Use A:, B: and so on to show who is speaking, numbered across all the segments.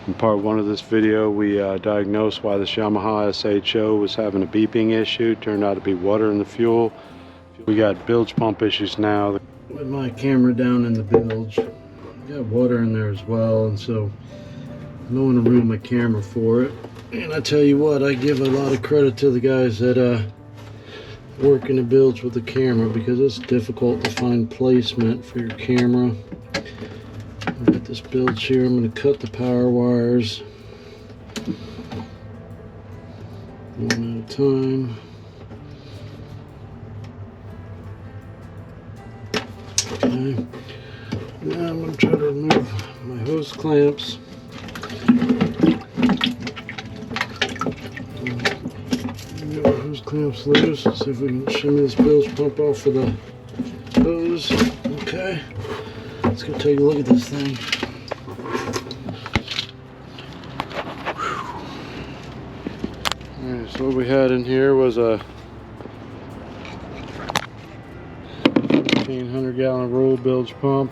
A: In part one of this video, we diagnosed why this Yamaha SHO was having a beeping issue. Turned out to be water in the fuel. We got bilge pump issues now. With my camera down in the bilge, got water in there as well, and so I don't want to ruin my camera for it. And I tell you what, I give a lot of credit to the guys that work in the bilge with the camera, because it's difficult to find placement for your camera. I've got this bilge here. I'm going to cut the power wires one at a time. Okay. Now I'm going to try to remove my hose clamps. Get my hose clamps loose. See if we can shimmy this bilge pump off of the hose. Okay. Let's go take a look at this thing. Alright, so what we had in here was a 1,500-gallon roll bilge pump.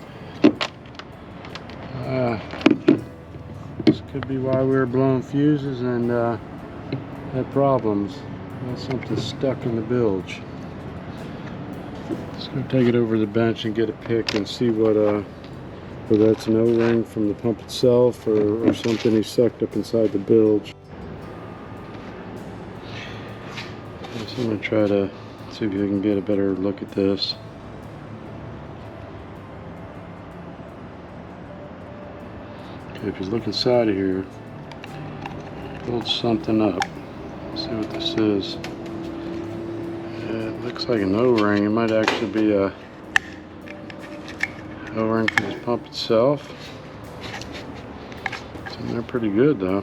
A: This could be why we were blowing fuses and had problems. Got something stuck in the bilge. Let's go take it over to the bench and get a pick and see what whether that's an O-ring from the pump itself or something he sucked up inside the bilge. So I'm going to try to see if we can get a better look at this. Okay, if you look inside of here, build something up. Let's see what this is. It looks like an O-ring. It might actually be a O-ring for this pump itself. They're pretty good though.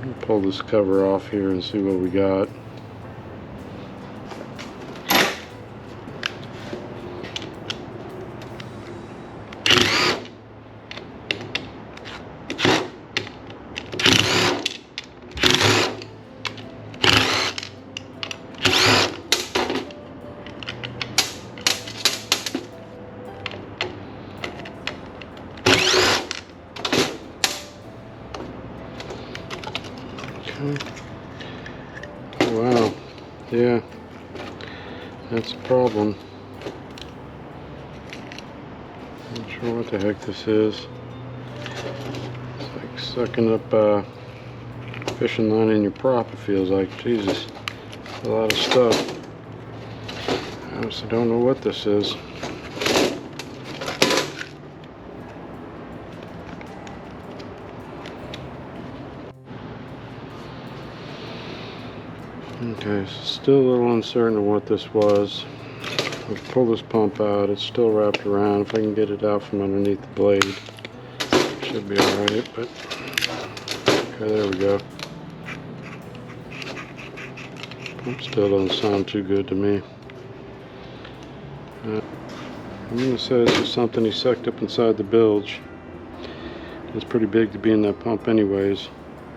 A: I'll pull this cover off here and see what we got. Wow, yeah, that's a problem. Not sure what the heck this is. It's like sucking up a fishing line in your prop, it feels like. Jesus, a lot of stuff. I honestly don't know what this is. Okay, so still a little uncertain of what this was. I'll pull this pump out. It's still wrapped around. If I can get it out from underneath the blade, should be alright, but okay, there we go. Pump still doesn't sound too good to me. I'm going to say this is something he sucked up inside the bilge. It's pretty big to be in that pump anyways.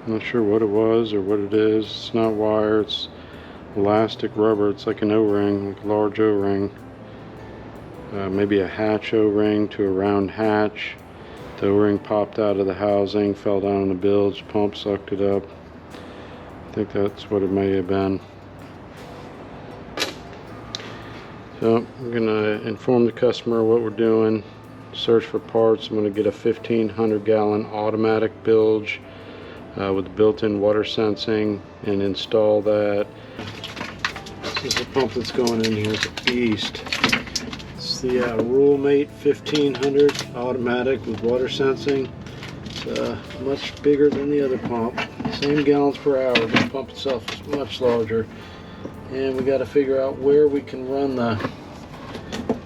A: I'm not sure what it was or what it is. It's not wire, it's elastic rubber. It's like an O-ring, like a large O-ring. Maybe a hatch O-ring to a round hatch. The O-ring popped out of the housing, fell down in the bilge, pump sucked it up. I think that's what it may have been. So I'm going to inform the customer what we're doing. Search for parts. I'm going to get a 1,500-gallon automatic bilge with built-in water sensing and install that. This is the pump that's going in here. It's a beast. It's the Rule-Mate 1500 automatic with water sensing. It's much bigger than the other pump. Same gallons per hour. The pump itself is much larger. And we got to figure out where we can run the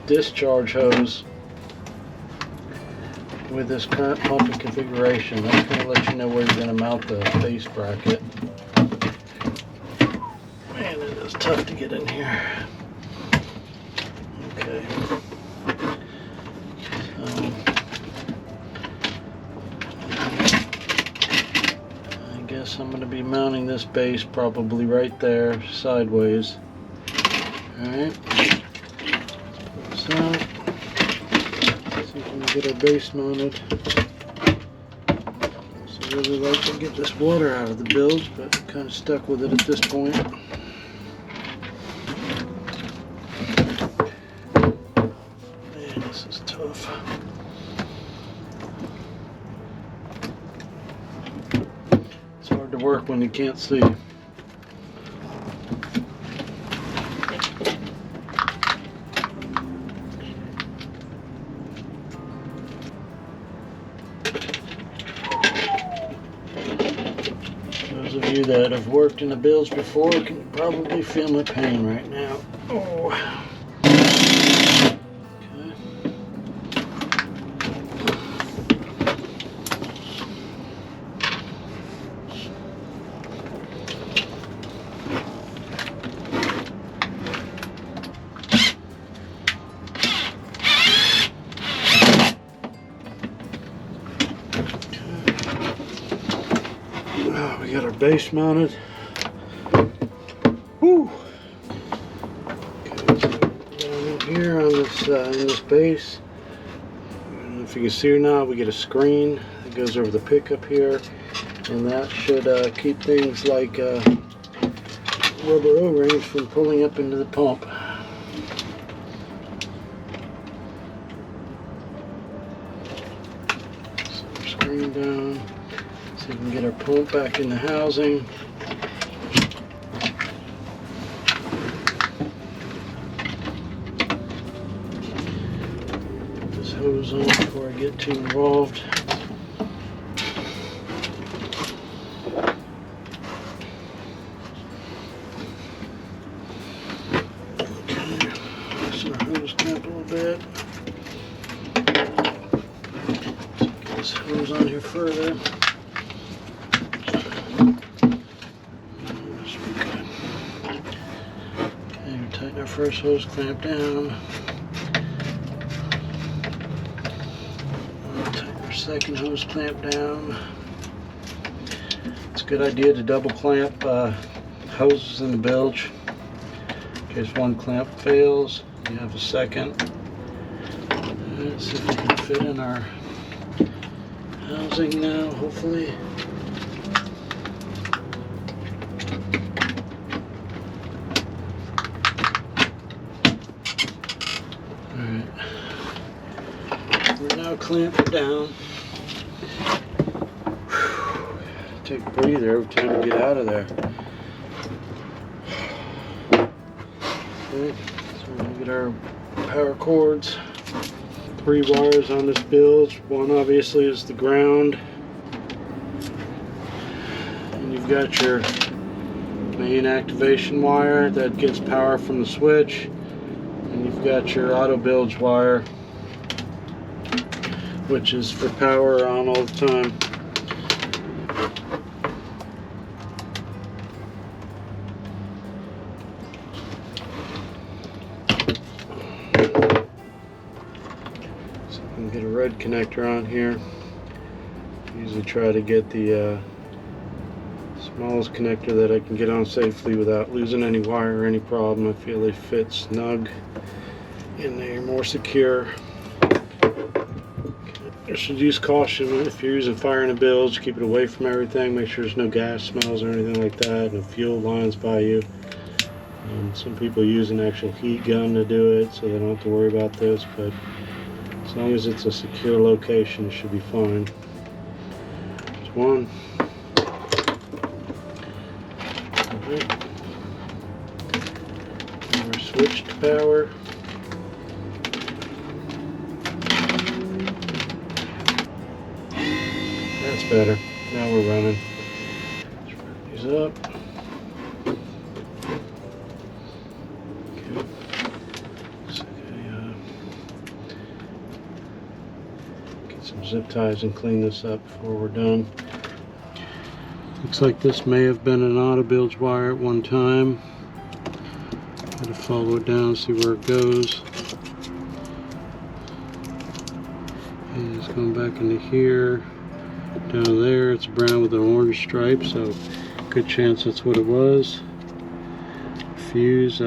A: discharge hose with this current pumping configuration. That's going to let you know where you're going to mount the base bracket. Man, it is tough to get in here. Okay. I guess I'm going to be mounting this base probably right there, sideways. Alright. Pull this out. get our base mounted. So I really like to get this water out of the bilge, but I'm kind of stuck with it at this point. Man, this is tough. It's hard to work when you can't see. Those of you that have worked in the bilge before can probably feel my pain right now. Oh. Okay. We got our base mounted. Woo! Okay, so down here on this in this base, I don't know if you can see or not, we get a screen that goes over the pickup here, and that should keep things like rubber O-rings from pulling up into the pump. So screen down. So we can get our pump back in the housing. Put this hose on before I get too involved. Okay, loosen our hose clamp a little bit. So get this hose on here further. Tighten our first hose clamp down. Tighten our second hose clamp down. It's a good idea to double clamp hoses in the bilge. In case one clamp fails, you have a second. Let's see if we can fit in our housing now, hopefully. We're now clamped it down. Whew. Take a breather every time we get out of there. Okay, so we're going to get our power cords. 3 wires on this bilge. One obviously is the ground. And you've got your main activation wire that gets power from the switch. And you've got your auto bilge wire, which is for power on all the time. So I can get a red connector on here. Usually try to get the smallest connector that I can get on safely without losing any wire or any problem. I feel they fit snug and they're more secure. You should use caution if you're using fire in a bilge. Keep it away from everything. Make sure there's no gas smells or anything like that. No fuel lines by you. Some people use an actual heat gun to do it, so they don't have to worry about this. But as long as it's a secure location, it should be fine. There's one. Alright. We're switched to power. That's better. Now we're running. Let's wrap these up. Okay. So, get some zip ties and clean this up before we're done. Looks like this may have been an auto bilge wire at one time. Gotta follow it down, see where it goes. And it's going back into here. Down there it's brown with an orange stripe, so good chance that's what it was. Fuse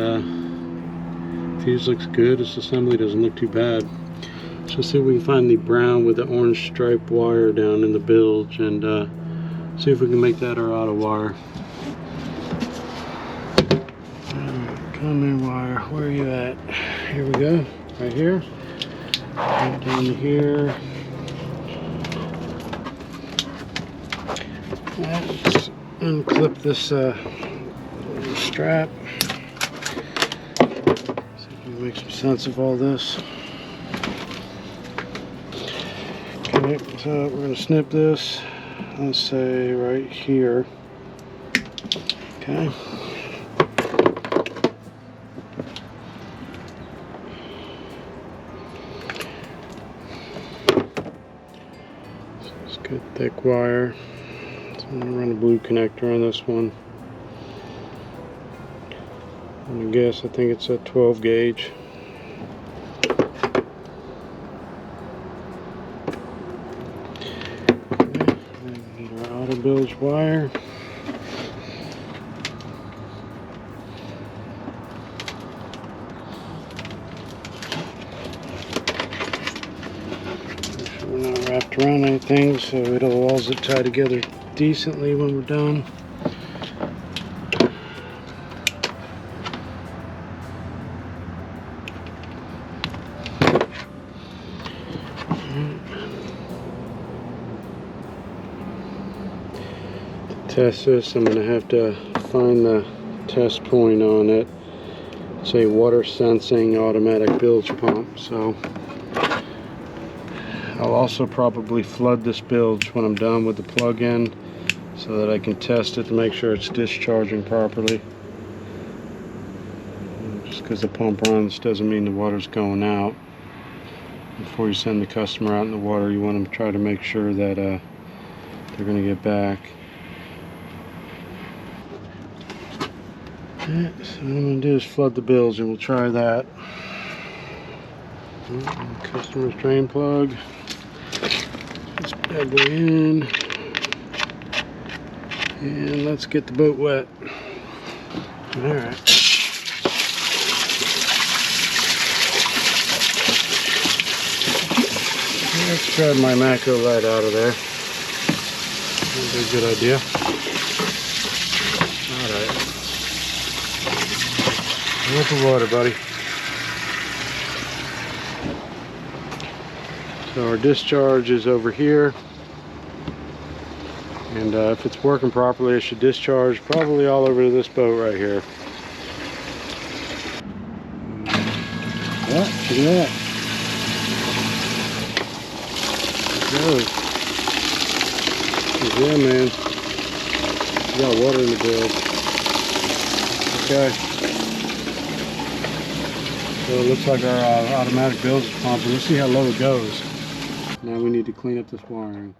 A: looks good. This assembly doesn't look too bad. So see if we can find the brown with the orange striped wire down in the bilge, and see if we can make that our auto wire. Come in, wire, where are you at? Here we go, right here. Right down to here. Let's unclip this strap. See if we can make some sense of all this. Okay, so we're going to snip this, let's say right here. Okay. So it's good thick wire. So I'm going to run a blue connector on this one. I'm going to guess, I think it's a 12 gauge. Bilge wire. Make sure we're not wrapped around anything, so it'll all zip tie together decently when we're done. Test this, I'm going to have to find the test point on it. It's a water sensing automatic bilge pump, so I'll also probably flood this bilge when I'm done with the plug-in so that I can test it to make sure it's discharging properly. Just because the pump runs doesn't mean the water's going out. Before you send the customer out in the water, you want them to try to make sure that they're going to get back. So what I'm going to do is flood the bilge, and we'll try that. Customer's drain plug. This bad boy in. And let's get the boat wet. Alright. Let's grab my macro light out of there. That'd be a good idea. Alright. With the water, buddy. So our discharge is over here, and if it's working properly, it should discharge probably all over this boat right here. Yeah, look at that. There it goes. Yeah, man. You got water in the bilge. Okay. So it looks like our automatic bilge is pumping. Let's see how low it goes. Now we need to clean up this wiring.